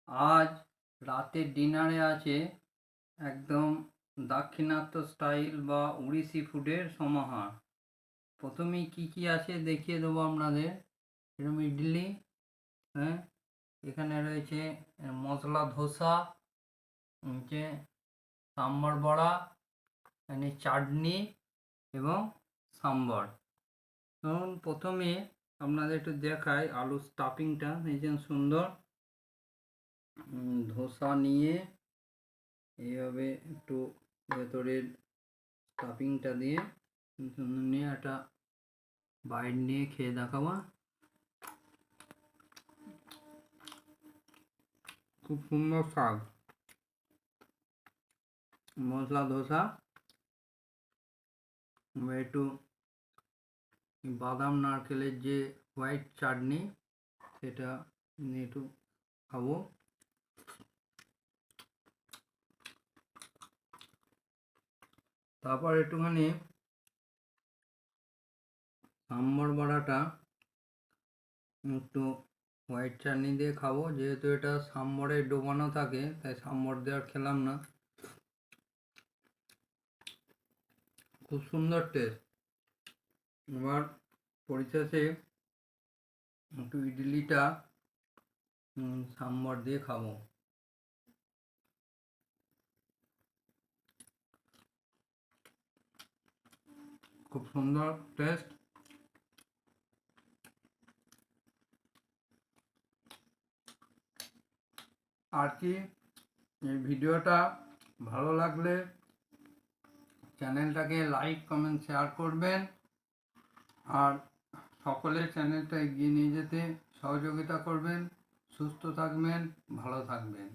আজ রাতের ডিনারে আছে একদম দাক্ষিণাত্য স্টাইল বা উড়িষ্যি ফুডের সমাহার। প্রথমেই কি কি আছে দেখিয়ে দেবো আপনাদের। এরকম ইডলি, হ্যাঁ, এখানে রয়েছে মশলা ধোসা, নিচে সাম্বার বড়া, এখানে চাটনি এবং সাম্বার। ধরুন প্রথমে আপনাদের একটু দেখাই আলুর স্টাফিংটা, দেখছেন সুন্দর। ধোসা নিয়ে এইভাবে একটু ভেতরের স্টাফিংটা দিয়ে নিয়ে একটা বাইট নিয়ে খেয়ে দেখাবো। খুব সুন্দর স্বাদ। মশলা ধোসা, একটু বাদাম নারকেলের যে হোয়াইট চাটনি সেটা নিয়ে একটু খাবো। তারপর একটুখানি সাম্বার বড়াটা একটু হোয়াইট চাটনি দিয়ে খাবো, যেহেতু এটা সাম্বরে ডোবানো থাকে তাই সাম্বর দিয়ে আর খেলাম না। খুব সুন্দর টেস্ট। এবার পরিশেষে একটু ইডলিটা সাম্বর দিয়ে খাবো। খুব সুন্দর টেস্ট। আর কি, এই ভিডিওটা ভালো লাগলে চ্যানেলটাকে লাইক কমেন্ট শেয়ার করবেন, আর সকলের চ্যানেলটা এগিয়ে নিয়ে যেতে সহযোগিতা করবেন। সুস্থ থাকবেন, ভালো থাকবেন।